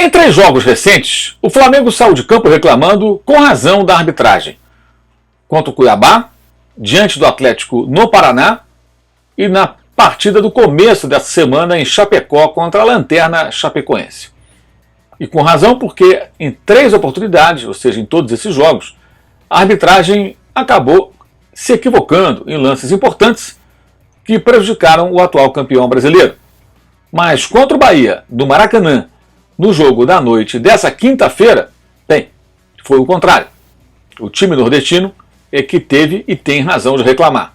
Em 3 jogos recentes, o Flamengo saiu de campo reclamando com razão da arbitragem. Contra o Cuiabá, diante do Atlético no Paraná e na partida do começo dessa semana em Chapecó contra a Lanterna Chapecoense. E com razão porque em 3 oportunidades, ou seja, em todos esses jogos, a arbitragem acabou se equivocando em lances importantes que prejudicaram o atual campeão brasileiro. Mas contra o Bahia, do Maracanã, no jogo da noite dessa quinta-feira, bem, foi o contrário. O time nordestino é que teve e tem razão de reclamar.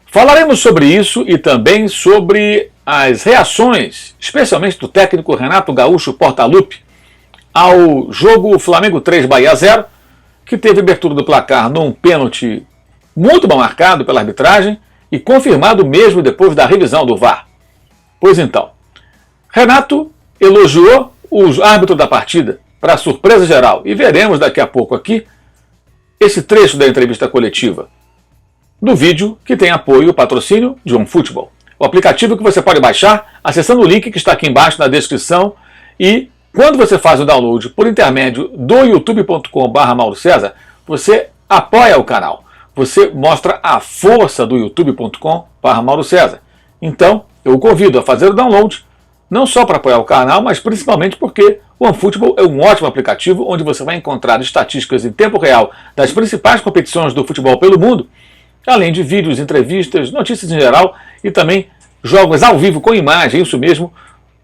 Falaremos sobre isso e também sobre as reações, especialmente do técnico Renato Gaúcho Portaluppi, ao jogo Flamengo 3, Bahia 0, que teve abertura do placar num pênalti muito mal marcado pela arbitragem e confirmado mesmo depois da revisão do VAR. Pois então, Renato elogiou os árbitros da partida, para surpresa geral, e veremos daqui a pouco aqui esse trecho da entrevista coletiva do vídeo que tem apoio e patrocínio de OneFootball. O aplicativo que você pode baixar acessando o link que está aqui embaixo na descrição e quando você faz o download por intermédio do youtube.com/MauroCesar, você apoia o canal. Você mostra a força do youtube.com/MauroCesar. Então, eu o convido a fazer o download, não só para apoiar o canal, mas principalmente porque o OneFootball é um ótimo aplicativo onde você vai encontrar estatísticas em tempo real das principais competições do futebol pelo mundo, além de vídeos, entrevistas, notícias em geral e também jogos ao vivo com imagem, isso mesmo.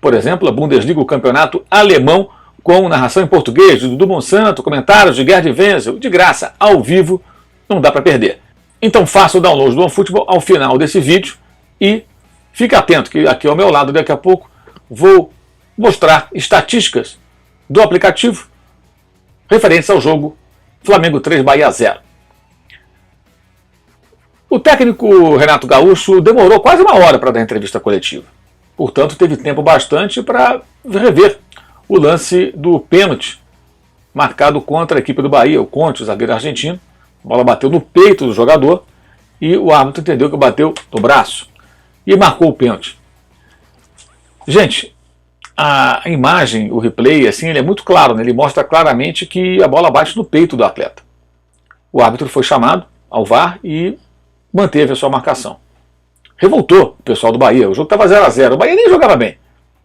Por exemplo, a Bundesliga, o campeonato alemão, com narração em português de Dudu Monsanto, comentários de Gerd Wenzel, de graça, ao vivo, não dá para perder. Então faça o download do OneFootball ao final desse vídeo e fique atento que aqui ao meu lado daqui a pouco vou mostrar estatísticas do aplicativo referentes ao jogo Flamengo 3, Bahia 0. O técnico Renato Gaúcho demorou quase 1 hora para dar a entrevista coletiva. Portanto, teve tempo bastante para rever o lance do pênalti marcado contra a equipe do Bahia, o Conte, o zagueiro argentino. A bola bateu no peito do jogador e o árbitro entendeu que bateu no braço e marcou o pênalti. Gente, a imagem, o replay, assim, ele é muito claro, né? Ele mostra claramente que a bola bate no peito do atleta. O árbitro foi chamado ao VAR e manteve a sua marcação. Revoltou o pessoal do Bahia. O jogo estava 0 a 0. O Bahia nem jogava bem.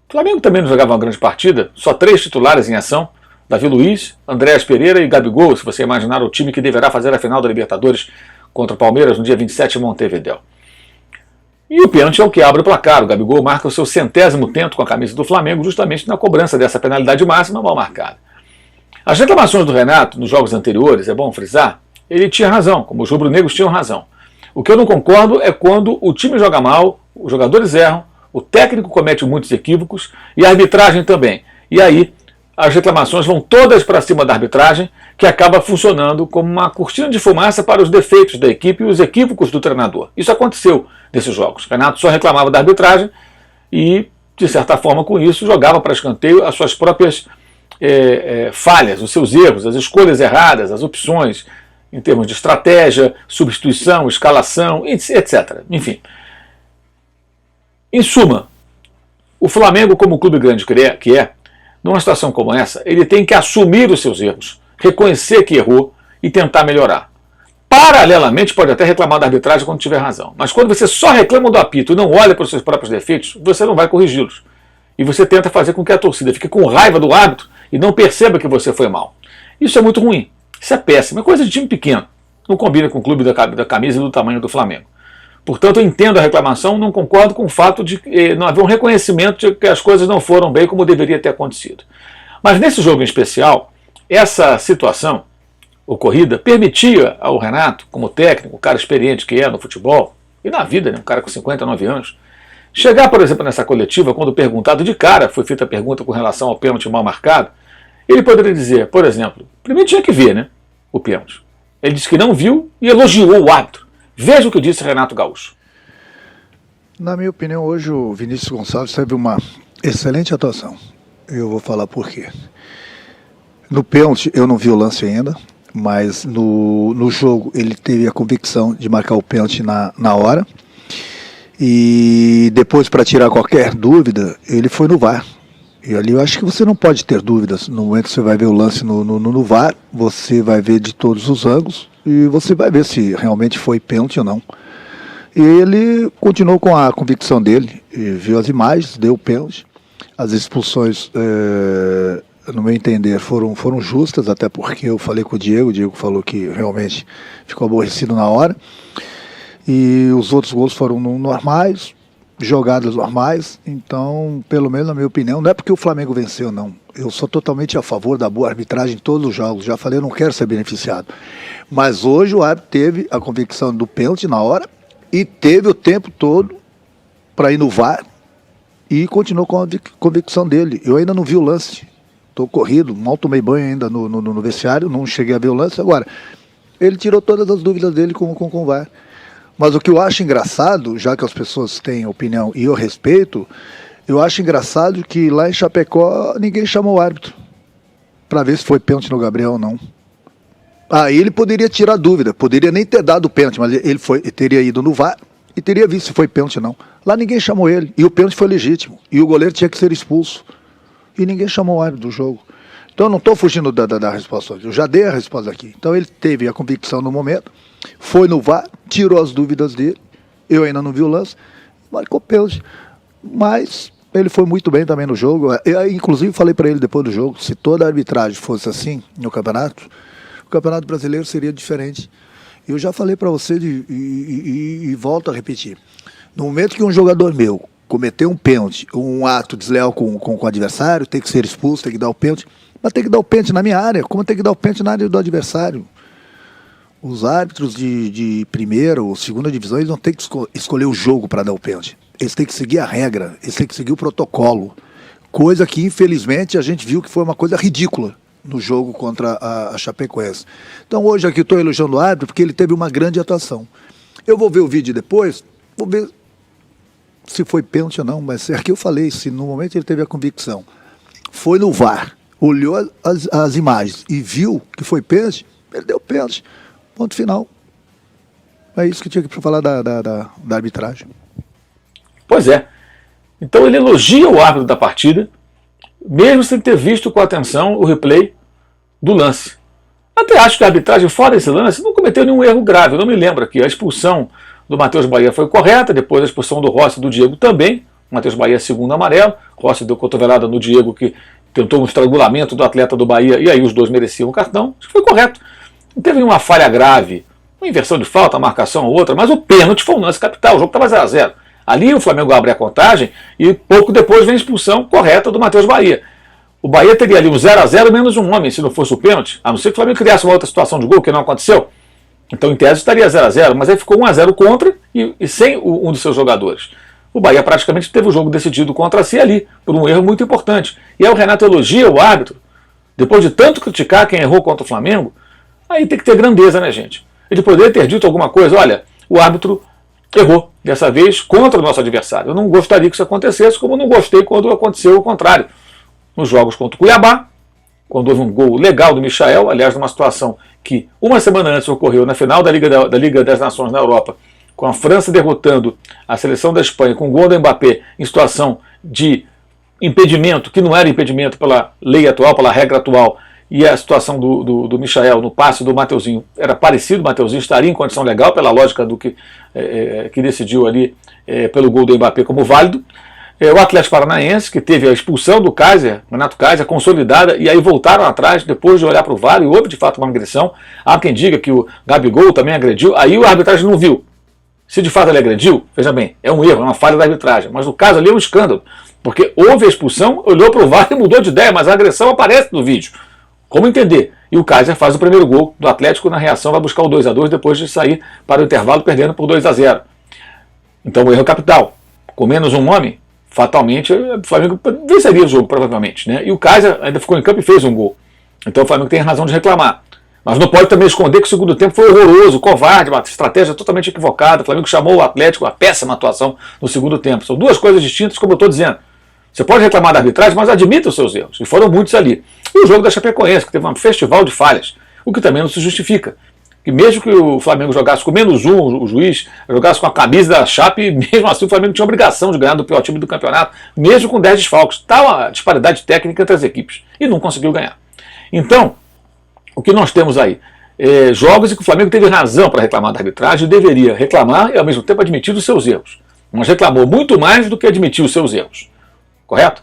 O Flamengo também não jogava uma grande partida. Só 3 titulares em ação. Davi Luiz, Andréas Pereira e Gabigol, se você imaginar o time que deverá fazer a final da Libertadores contra o Palmeiras no dia 27 em Montevidéu. E o pênalti é o que abre o placar. O Gabigol marca o seu 100º tento com a camisa do Flamengo, justamente na cobrança dessa penalidade máxima mal marcada. As reclamações do Renato nos jogos anteriores, é bom frisar, ele tinha razão, como os rubro-negros tinham razão. O que eu não concordo é quando o time joga mal, os jogadores erram, o técnico comete muitos equívocos e a arbitragem também. E aí as reclamações vão todas para cima da arbitragem, que acaba funcionando como uma cortina de fumaça para os defeitos da equipe e os equívocos do treinador. Isso aconteceu nesses jogos. Renato só reclamava da arbitragem e, de certa forma, com isso, jogava para escanteio as suas próprias falhas, os seus erros, as escolhas erradas, as opções em termos de estratégia, substituição, escalação, etc. Enfim. Em suma, o Flamengo, como clube grande que é, numa situação como essa, ele tem que assumir os seus erros, reconhecer que errou e tentar melhorar. Paralelamente, pode até reclamar da arbitragem quando tiver razão. Mas quando você só reclama do apito e não olha para os seus próprios defeitos, você não vai corrigi-los. E você tenta fazer com que a torcida fique com raiva do árbitro e não perceba que você foi mal. Isso é muito ruim. Isso é péssimo. É coisa de time pequeno. Não combina com o clube da camisa e do tamanho do Flamengo. Portanto, eu entendo a reclamação, não concordo com o fato de não haver um reconhecimento de que as coisas não foram bem como deveria ter acontecido. Mas nesse jogo em especial, essa situação ocorrida permitia ao Renato, como técnico, um cara experiente que é no futebol e na vida, né, um cara com 59 anos, chegar, por exemplo, nessa coletiva, quando perguntado de cara, foi feita a pergunta com relação ao pênalti mal marcado, ele poderia dizer, por exemplo, primeiro tinha que ver, né, o pênalti. Ele disse que não viu e elogiou o árbitro. Veja o que disse Renato Gaúcho. Na minha opinião, hoje o Vinícius Gonçalves teve uma excelente atuação. Eu vou falar por quê. No pênalti, eu não vi o lance ainda, mas no jogo ele teve a convicção de marcar o pênalti na hora. E depois, para tirar qualquer dúvida, ele foi no VAR. E ali eu acho que você não pode ter dúvidas. No momento que você vai ver o lance no VAR, você vai ver de todos os ângulos e você vai ver se realmente foi pênalti ou não. E ele continuou com a convicção dele, e viu as imagens, deu pênalti. As expulsões, no meu entender, foram justas, até porque eu falei com o Diego falou que realmente ficou aborrecido na hora. E os outros gols foram normais, jogadas normais. Então, pelo menos na minha opinião, não é porque o Flamengo venceu, não. Eu sou totalmente a favor da boa arbitragem em todos os jogos. Já falei, eu não quero ser beneficiado. Mas hoje o árbitro teve a convicção do pênalti na hora e teve o tempo todo para ir no VAR e continuou com a convicção dele. Eu ainda não vi o lance. Estou corrido, mal tomei banho ainda no vestiário, não cheguei a ver o lance. Agora, ele tirou todas as dúvidas dele com o VAR. Mas o que eu acho engraçado, já que as pessoas têm opinião e eu respeito, eu acho engraçado que lá em Chapecó ninguém chamou o árbitro para ver se foi pênalti no Gabriel ou não. Aí ele poderia tirar dúvida, poderia nem ter dado o pênalti, mas ele teria ido no VAR e teria visto se foi pênalti ou não. Lá ninguém chamou ele, e o pênalti foi legítimo, e o goleiro tinha que ser expulso. E ninguém chamou o árbitro do jogo. Então eu não estou fugindo da resposta, eu já dei a resposta aqui. Então ele teve a convicção no momento, foi no VAR, tirou as dúvidas dele, eu ainda não vi o lance, marcou pênalti. Mas ele foi muito bem também no jogo. Eu, inclusive, falei para ele depois do jogo, se toda a arbitragem fosse assim no campeonato, o Campeonato Brasileiro seria diferente. Eu já falei para você e volto a repetir. No momento que um jogador meu cometer um pênalti, um ato desleal com o adversário, tem que ser expulso, tem que dar o pênalti, mas tem que dar o pênalti na minha área, como tem que dar o pênalti na área do adversário. Os árbitros de primeira ou segunda divisão, eles não têm que escolher o jogo para dar o pênalti. Eles têm que seguir a regra, eles têm que seguir o protocolo. Coisa que, infelizmente, a gente viu que foi uma coisa ridícula no jogo contra a Chapecoense. Então, hoje aqui estou elogiando o árbitro porque ele teve uma grande atuação. Eu vou ver o vídeo depois, vou ver se foi pênalti ou não, mas aqui eu falei, se no momento ele teve a convicção, foi no VAR, olhou as imagens e viu que foi pênalti, ele deu pênalti. Ponto final. É isso que tinha que falar da arbitragem. Pois é. Então ele elogia o árbitro da partida, mesmo sem ter visto com atenção o replay do lance. Até acho que a arbitragem, fora esse lance, não cometeu nenhum erro grave. Eu não me lembro aqui. A expulsão do Matheus Bahia foi correta, depois a expulsão do Rossi e do Diego também. O Matheus Bahia segundo amarelo, Rossi deu cotovelada no Diego, que tentou um estrangulamento do atleta do Bahia, e aí os dois mereciam o cartão. Acho que foi correto. Não teve nenhuma falha grave, uma inversão de falta, uma marcação ou outra, mas o pênalti foi um lance capital, o jogo estava 0-0. Ali o Flamengo abre a contagem e pouco depois vem a expulsão correta do Matheus Bahia. O Bahia teria ali um 0-0 menos um homem se não fosse o pênalti, a não ser que o Flamengo criasse uma outra situação de gol, que não aconteceu. Então, em tese, estaria 0-0, mas aí ficou 1-0 contra e sem um dos seus jogadores. O Bahia praticamente teve o jogo decidido contra si ali, por um erro muito importante. E aí o Renato elogia o árbitro, depois de tanto criticar quem errou contra o Flamengo. Aí tem que ter grandeza, né, gente? Ele poderia ter dito alguma coisa, olha, o árbitro errou, dessa vez contra o nosso adversário. Eu não gostaria que isso acontecesse, como eu não gostei quando aconteceu o contrário. Nos jogos contra o Cuiabá, quando houve um gol legal do Michael, aliás, numa situação que uma semana antes ocorreu na final da Liga das Nações na Europa, com a França derrotando a seleção da Espanha, com o gol do Mbappé em situação de impedimento, que não era impedimento pela lei atual, pela regra atual, e a situação do Michael no passe do Mateuzinho era parecido, o Mateuzinho estaria em condição legal, pela lógica do que decidiu ali pelo gol do Mbappé como válido. O Atlético Paranaense, que teve a expulsão do Kaiser, Renato Kaiser, consolidada, e aí voltaram atrás depois de olhar para o VAR e houve de fato uma agressão. Há quem diga que o Gabigol também agrediu, aí o arbitragem não viu. Se de fato ele agrediu, veja bem, é um erro, é uma falha da arbitragem, mas o caso ali é um escândalo, porque houve a expulsão, olhou para o VAR e mudou de ideia, mas a agressão aparece no vídeo. Como entender? E o Kaiser faz o primeiro gol do Atlético, na reação vai buscar o 2-2 depois de sair para o intervalo perdendo por 2-0. Então o erro é capital. Com menos um homem, fatalmente o Flamengo venceria o jogo, provavelmente. Né? E o Kaiser ainda ficou em campo e fez um gol. Então o Flamengo tem razão de reclamar. Mas não pode também esconder que o segundo tempo foi horroroso, covarde, uma estratégia totalmente equivocada. O Flamengo chamou o Atlético, uma péssima atuação no segundo tempo. São duas coisas distintas, como eu estou dizendo. Você pode reclamar da arbitragem, mas admita os seus erros. E foram muitos ali. E o jogo da Chapecoense, que teve um festival de falhas, o que também não se justifica. que mesmo que o Flamengo jogasse com -1, o juiz jogasse com a camisa da Chape, mesmo assim o Flamengo tinha obrigação de ganhar do pior time do campeonato, mesmo com 10 desfalques. Está uma disparidade técnica entre as equipes e não conseguiu ganhar. Então, o que nós temos aí? Jogos em que o Flamengo teve razão para reclamar da arbitragem, deveria reclamar e ao mesmo tempo admitir os seus erros. Mas reclamou muito mais do que admitiu os seus erros. Correto?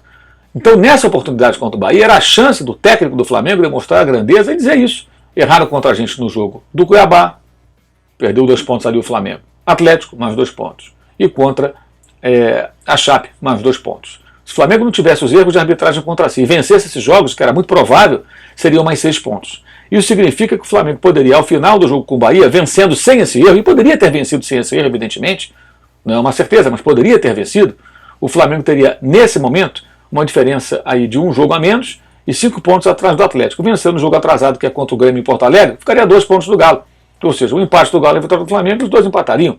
Então, nessa oportunidade contra o Bahia, era a chance do técnico do Flamengo demonstrar a grandeza e dizer isso. Erraram contra a gente no jogo do Cuiabá, perdeu 2 pontos ali o Flamengo. Atlético, mais 2 pontos. E contra a Chape, mais 2 pontos. Se o Flamengo não tivesse os erros de arbitragem contra si e vencesse esses jogos, que era muito provável, seriam mais 6 pontos. Isso significa que o Flamengo poderia, ao final do jogo com o Bahia, vencendo sem esse erro, e poderia ter vencido sem esse erro, evidentemente, não é uma certeza, mas poderia ter vencido, o Flamengo teria, nesse momento, uma diferença aí de 1 jogo a menos e 5 pontos atrás do Atlético. Vencendo o jogo atrasado, que é contra o Grêmio em Porto Alegre, ficaria 2 pontos do Galo. Ou seja, o empate do Galo e a vitória do Flamengo, os dois empatariam.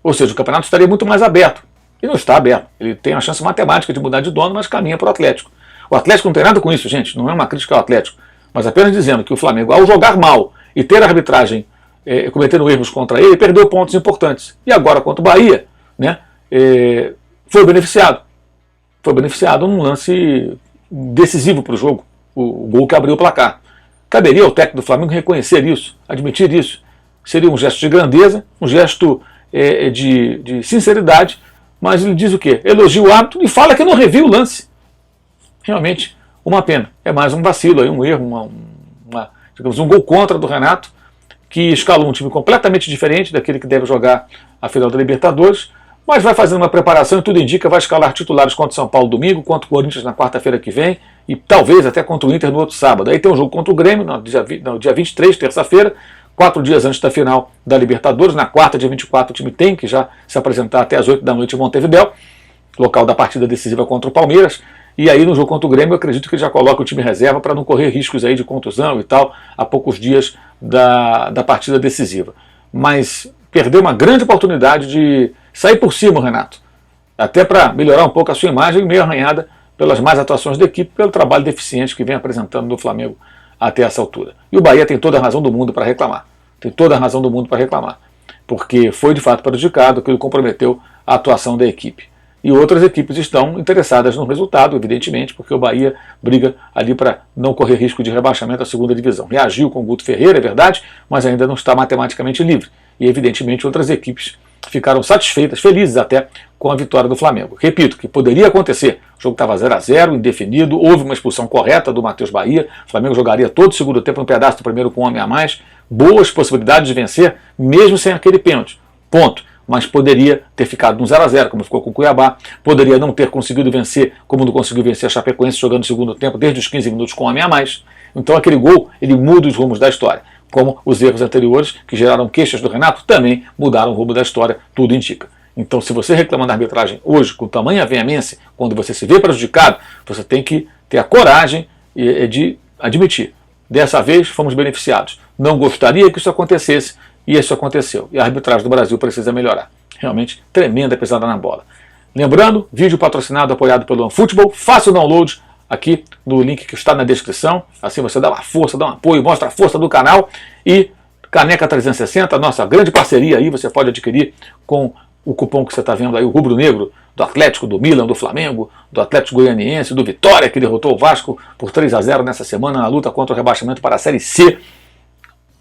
Ou seja, o campeonato estaria muito mais aberto. E não está aberto. Ele tem a chance matemática de mudar de dono, mas caminha para o Atlético. O Atlético não tem nada com isso, gente. Não é uma crítica ao Atlético. Mas apenas dizendo que o Flamengo, ao jogar mal e ter a arbitragem cometendo erros contra ele, perdeu pontos importantes. E agora, contra o Bahia, né, foi beneficiado. Foi beneficiado num lance decisivo para o jogo. O gol que abriu o placar. Caberia ao técnico do Flamengo reconhecer isso, admitir isso. Seria um gesto de grandeza, um gesto de sinceridade, mas ele diz o quê? Elogia o árbitro e fala que não reviu o lance. Realmente, uma pena. É mais um vacilo, aí, um erro, digamos, um gol contra do Renato, que escalou um time completamente diferente daquele que deve jogar a final da Libertadores, mas vai fazendo uma preparação e tudo indica, vai escalar titulares contra o São Paulo domingo, contra o Corinthians na quarta-feira que vem e talvez até contra o Inter no outro sábado. Aí tem um jogo contra o Grêmio no dia 23, terça-feira, 4 dias antes da final da Libertadores. Na quarta, dia 24, o time tem que já se apresentar até as 8 da noite em Montevidéu, local da partida decisiva contra o Palmeiras. E aí no jogo contra o Grêmio eu acredito que ele já coloca o time reserva para não correr riscos aí de contusão e tal, a poucos dias da partida decisiva. Mas perdeu uma grande oportunidade de sair por cima, Renato. Até para melhorar um pouco a sua imagem, meio arranhada pelas más atuações da equipe, pelo trabalho deficiente que vem apresentando no Flamengo até essa altura. E o Bahia tem toda a razão do mundo para reclamar. Tem toda a razão do mundo para reclamar. Porque foi de fato prejudicado, que ele comprometeu a atuação da equipe. E outras equipes estão interessadas no resultado, evidentemente, porque o Bahia briga ali para não correr risco de rebaixamento à segunda divisão. Reagiu com o Guto Ferreira, é verdade, mas ainda não está matematicamente livre. E evidentemente outras equipes ficaram satisfeitas, felizes até, com a vitória do Flamengo. Repito, que poderia acontecer. O jogo estava 0-0, indefinido, houve uma expulsão correta do Matheus Bahia, o Flamengo jogaria todo o segundo tempo, um pedaço do primeiro com um homem a mais, boas possibilidades de vencer, mesmo sem aquele pênalti. Ponto. Mas poderia ter ficado no 0-0, como ficou com o Cuiabá, poderia não ter conseguido vencer, como não conseguiu vencer a Chapecoense jogando no segundo tempo, desde os 15 minutos com um homem a mais. Então aquele gol, ele muda os rumos da história. Como os erros anteriores, que geraram queixas do Renato, também mudaram o rumo da história, tudo indica. Então, se você reclama da arbitragem hoje com tamanha veemência, quando você se vê prejudicado, você tem que ter a coragem de admitir. Dessa vez, fomos beneficiados. Não gostaria que isso acontecesse, e isso aconteceu. E a arbitragem do Brasil precisa melhorar. Realmente, tremenda pesada na bola. Lembrando, vídeo patrocinado, apoiado pelo OneFootball. Faça o download aqui no link que está na descrição. Assim você dá uma força, dá um apoio, mostra a força do canal. E Caneca 360, nossa grande parceria aí, você pode adquirir com o cupom que você está vendo aí, o rubro-negro, do Atlético, do Milan, do Flamengo, do Atlético Goianiense, do Vitória, que derrotou o Vasco por 3-0 nessa semana na luta contra o rebaixamento para a Série C.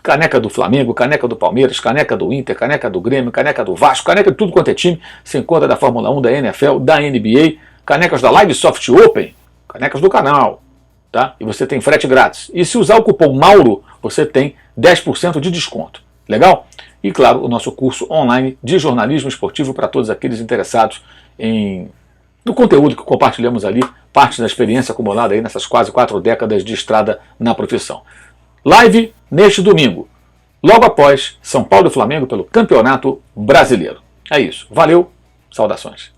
Caneca do Flamengo, caneca do Palmeiras, caneca do Inter, caneca do Grêmio, caneca do Vasco, caneca de tudo quanto é time, sem conta da Fórmula 1, da NFL, da NBA, canecas da Live Soft Open, canecas do canal, tá? E você tem frete grátis. E se usar o cupom MAURO, você tem 10% de desconto. Legal? E claro, o nosso curso online de jornalismo esportivo para todos aqueles interessados no conteúdo que compartilhamos ali, parte da experiência acumulada aí nessas quase 4 décadas de estrada na profissão. Live neste domingo, logo após São Paulo e Flamengo pelo Campeonato Brasileiro. É isso. Valeu, saudações.